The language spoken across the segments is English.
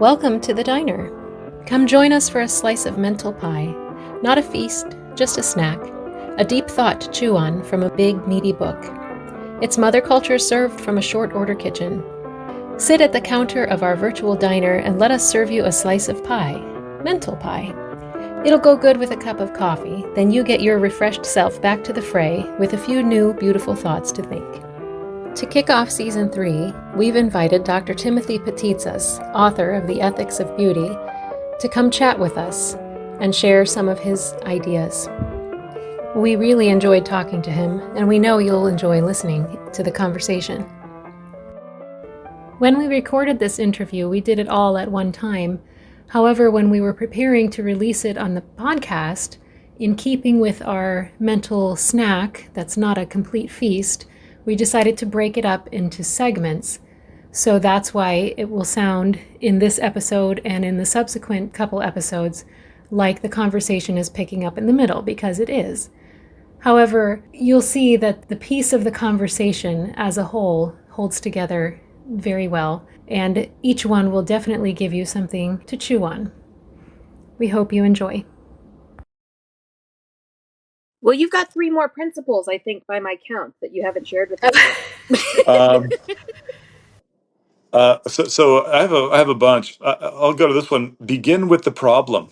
Welcome to the diner. Come join us for a slice of mental pie. Not a feast, just a snack. A deep thought to chew on from a big, meaty book. It's mother culture served from a short order kitchen. Sit at the counter of our virtual diner and let us serve you a slice of pie. Mental pie. It'll go good with a cup of coffee, then you get your refreshed self back to the fray with a few new, beautiful thoughts to think. To kick off Season 3, we've invited Dr. Timothy Patitsas, author of The Ethics of Beauty, to come chat with us and share some of his ideas. We really enjoyed talking to him, and we know you'll enjoy listening to the conversation. When we recorded this interview, we did it all at one time. However, when we were preparing to release it on the podcast, in keeping with our mental snack that's not a complete feast, we decided to break it up into segments. So that's why it will sound in this episode and in the subsequent couple episodes like the conversation is picking up in the middle, because it is. However, you'll see that the piece of the conversation as a whole holds together very well, and each one will definitely give you something to chew on. We hope you enjoy. Well, you've got 3 more principles, I think, by my count, that you haven't shared with us. So I have a bunch. I'll go to this one. Begin with the problem.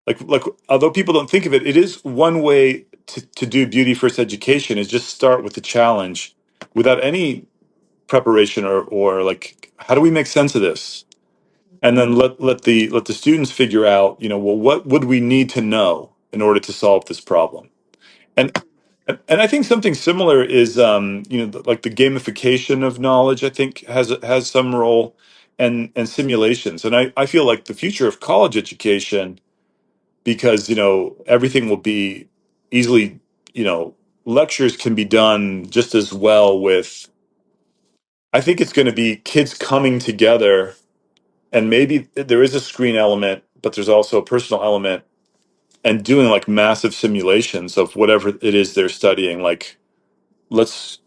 Like although people don't think of it, it is one way to do beauty first education is just start with the challenge without any preparation or like how do we make sense of this? And then let the students figure out, well, what would we need to know in order to solve this problem? And and I think something similar is, like the gamification of knowledge. I think has some role, and simulations. And I feel like the future of college education, because everything will be easily, lectures can be done just as well with. I think it's going to be kids coming together, and maybe there is a screen element, but there's also a personal element, and doing like massive simulations of whatever it is they're studying. Like let's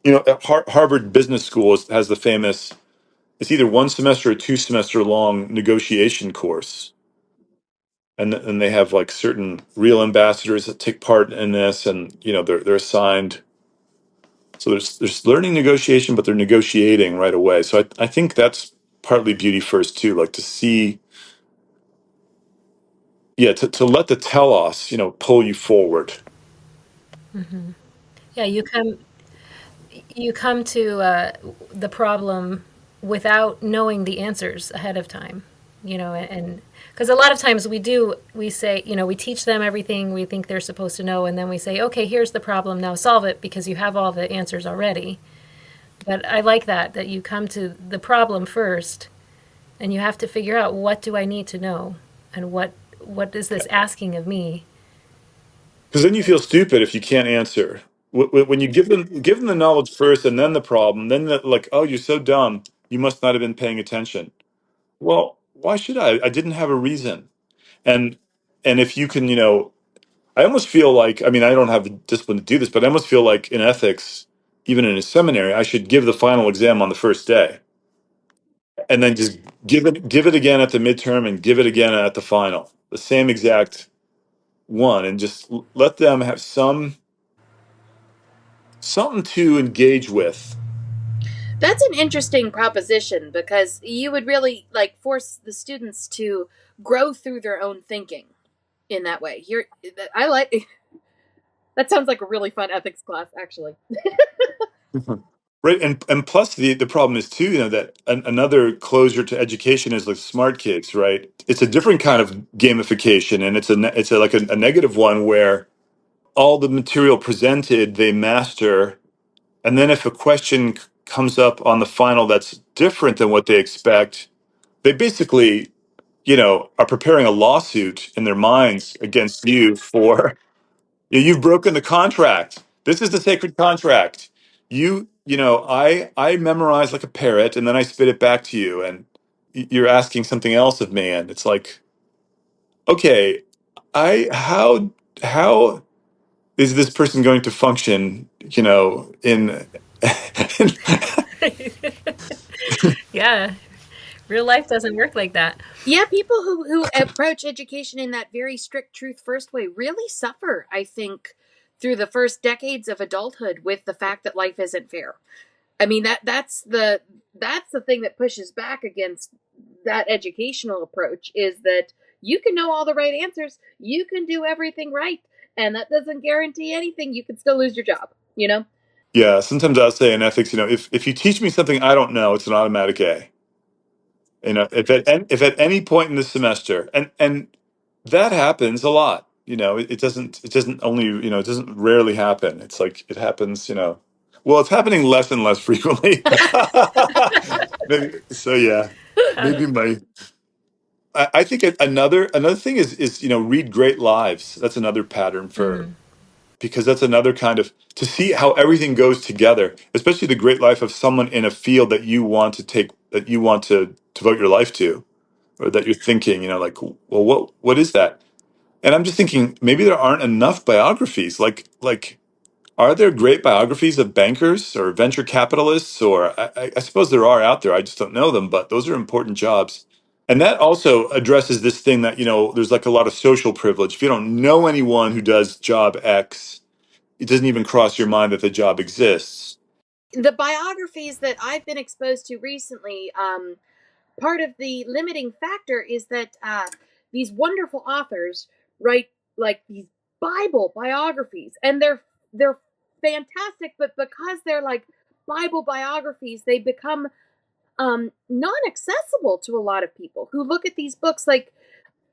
Harvard Business School has the famous, it's either 1 semester or 2 semester long negotiation course. And they have like certain real ambassadors that take part in this, and they're assigned. So there's learning negotiation, but they're negotiating right away. So I think that's partly beauty first too, like to see, to let the telos, pull you forward. Mm-hmm. Yeah, you come to the problem without knowing the answers ahead of time, and because a lot of times we say, we teach them everything we think they're supposed to know, and then we say, okay, here's the problem, now solve it because you have all the answers already. But I like that you come to the problem first, and you have to figure out, what do I need to know, and what is this asking of me? Because then you feel stupid if you can't answer. When you give them the knowledge first and then the problem, then like, oh, you're so dumb, you must not have been paying attention. Well, why should I? I didn't have a reason. And and if you can, I almost feel like, I mean, I don't have the discipline to do this, but I almost feel like in ethics, even in a seminary, I should give the final exam on the first day, and then just give it again at the midterm and give it again at the final, the same exact one, and just let them have something to engage with. That's an interesting proposition, because you would really force the students to grow through their own thinking in that way. I like that. Sounds like a really fun ethics class, actually. Right, and plus the problem is too, that another closure to education is like smart kids, right? It's a different kind of gamification, and like a negative one where all the material presented they master, and then if a question comes up on the final that's different than what they expect, they basically, are preparing a lawsuit in their minds against you for, you've broken the contract. This is the sacred contract. I memorize like a parrot, and then I spit it back to you, and you're asking something else of me, and it's like, okay, I how is this person going to function, in Yeah. Real life doesn't work like that. Yeah, people who approach education in that very strict truth first way really suffer, I think, through the first decades of adulthood with the fact that life isn't fair. I mean that's the thing that pushes back against that educational approach is that you can know all the right answers, you can do everything right, and that doesn't guarantee anything. You can still lose your job, you know? Yeah, sometimes I'll say in ethics, if you teach me something I don't know, it's an automatic A. If at any point in the semester, and that happens a lot. It doesn't only, it doesn't rarely happen. It's like it happens, well, it's happening less and less frequently. So yeah, maybe I think another thing is read great lives. That's another pattern for, because that's another kind of, to see how everything goes together, especially the great life of someone in a field that you want to devote your life to, or that you're thinking, like, well, what is that? And I'm just thinking maybe there aren't enough biographies. Like, are there great biographies of bankers or venture capitalists? Or I suppose there are out there. I just don't know them. But those are important jobs. And that also addresses this thing that, there's like a lot of social privilege. If you don't know anyone who does job X, it doesn't even cross your mind that the job exists. The biographies that I've been exposed to recently, part of the limiting factor is that these wonderful authors write like these Bible biographies, and they're fantastic. But because they're like Bible biographies, they become non-accessible to a lot of people who look at these books like,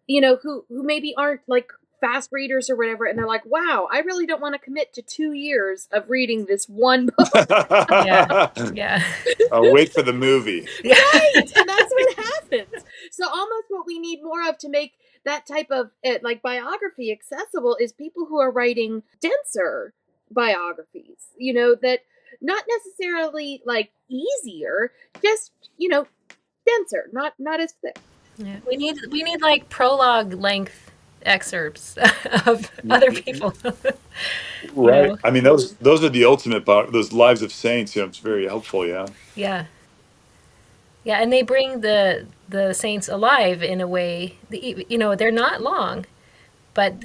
who maybe aren't like fast readers or whatever, and they're like, wow, I really don't want to commit to 2 years of reading this one book. Yeah. Yeah. I'll wait for the movie. Yeah. Right, and that's what happens. So almost what we need more of to make that type of like biography accessible is people who are writing denser biographies, that not necessarily like easier, just denser, not as thick. Yeah. We need like prologue length excerpts of other people. you Right. know. I mean, those are the ultimate those lives of saints. It's very helpful. Yeah. Yeah. Yeah, and they bring the saints alive in a way. They're not long, but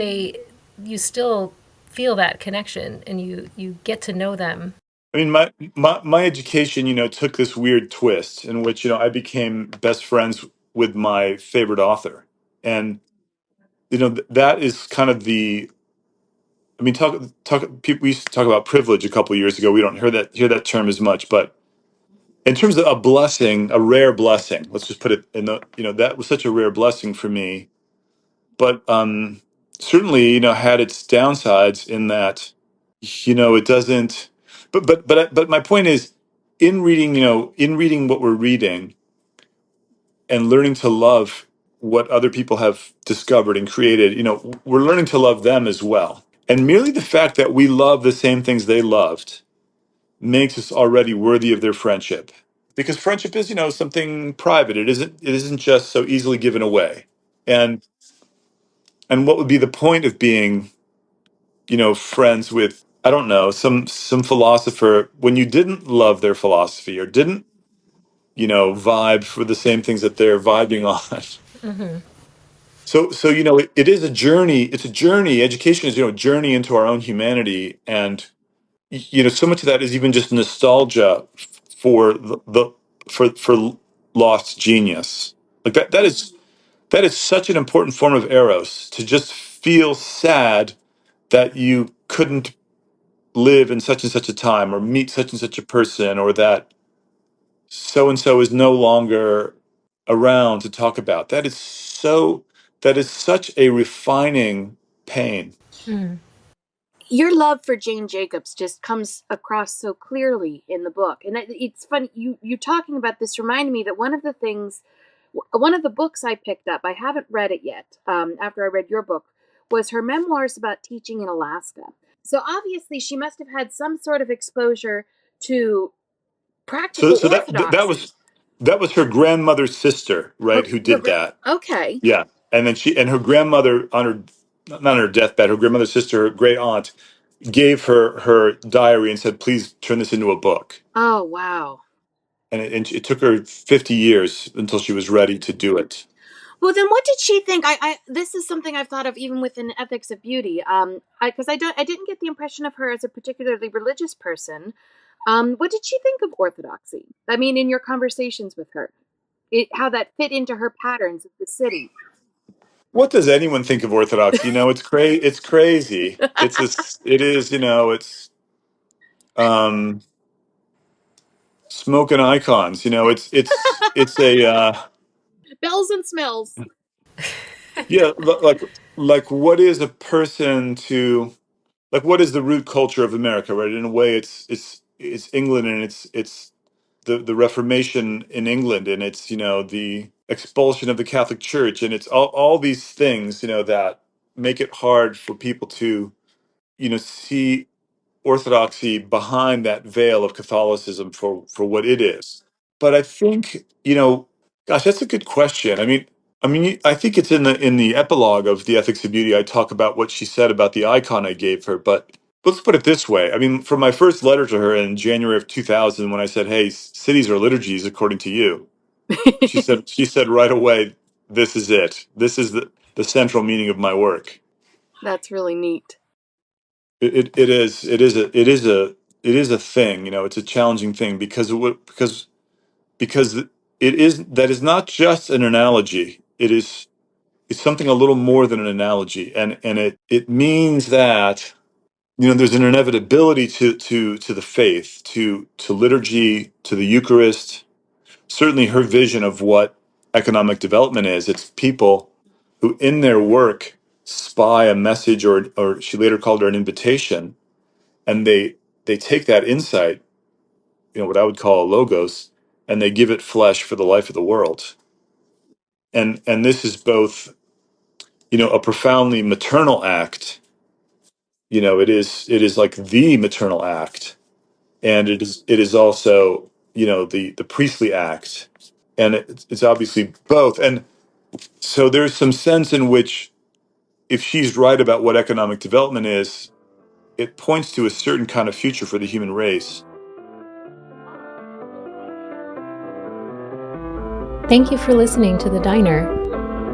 you still feel that connection, and you get to know them. I mean, my education, took this weird twist in which, I became best friends with my favorite author. And, that is kind of I mean, people, we used to talk about privilege a couple of years ago. We don't hear that term as much, but in terms of a blessing, a rare blessing, let's just put it in that was such a rare blessing for me. But certainly, had its downsides in that, it doesn't. But my point is, in reading what we're reading and learning to love what other people have discovered and created, we're learning to love them as well. And merely the fact that we love the same things they loved makes us already worthy of their friendship. Because friendship is, something private. It isn't just so easily given away. And what would be the point of being, friends with, I don't know, some philosopher when you didn't love their philosophy or didn't, vibe for the same things that they're vibing on. So it is a journey. It's a journey. Education is, a journey into our own humanity, and so much of that is even just nostalgia for for lost genius. Like that is such an important form of eros, to just feel sad that you couldn't live in such and such a time or meet such and such a person, or that so and so is no longer around to talk about. That is such a refining pain. Mm. Your love for Jane Jacobs just comes across so clearly in the book, and it's funny you talking about this reminded me that one of the books I picked up, I haven't read it yet, after I read your book, was her memoirs about teaching in Alaska. So obviously she must have had some sort of exposure to So practical so that was her grandmother's sister, right, who did that. okay. Yeah. And then her grandmother, on her, not on her deathbed, her grandmother's sister, her great aunt, gave her diary and said, please turn this into a book. Oh, wow. and it took her 50 years until she was ready to do it. Well, then, what did she think? This is something I've thought of even within ethics of beauty. Because I didn't get the impression of her as a particularly religious person. What did she think of orthodoxy? I mean, in your conversations with her, how that fit into her patterns of the city. What does anyone think of Orthodox? It's crazy. It's crazy. It is. Um, smoking icons. It's a Bells and smells. yeah. Like what is a person to like? What is the root culture of America? Right. In a way, it's England, and it's the Reformation in England, and it's the expulsion of the Catholic Church, and it's all these things that make it hard for people to see orthodoxy behind that veil of Catholicism for what it is. But I think, gosh, that's a good question. I think it's in the epilogue of The Ethics of Beauty. I talk about what she said about the icon I gave her, but let's put it this way. From my first letter to her in January of 2000, when I said, "Hey, cities are liturgies according to you," she said right away, "This is it. This is the central meaning of my work." That's really neat. It is a thing. It's a challenging thing because that is not just an analogy. It's something a little more than an analogy, and it means that there's an inevitability to the faith, to liturgy, to the Eucharist. Certainly, her vision of what economic development is, it's people who, in their work, spy a message, or she later called her an invitation, and they take that insight, what I would call a logos, and they give it flesh for the life of the world. And this is both, a profoundly maternal act. It is like the maternal act, and it is also, the priestly act, and it's obviously both. And so there's some sense in which, if she's right about what economic development is, it points to a certain kind of future for the human race. Thank you for listening to The Diner.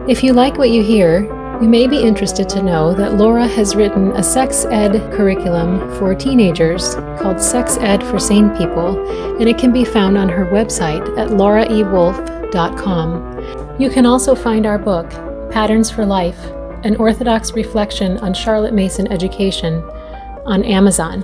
If you like what you hear, you may be interested to know that Laura has written a sex ed curriculum for teenagers called Sex Ed for Sane People, and it can be found on her website at lauraewolf.com. You can also find our book, Patterns for Life, an Orthodox reflection on Charlotte Mason education, on Amazon.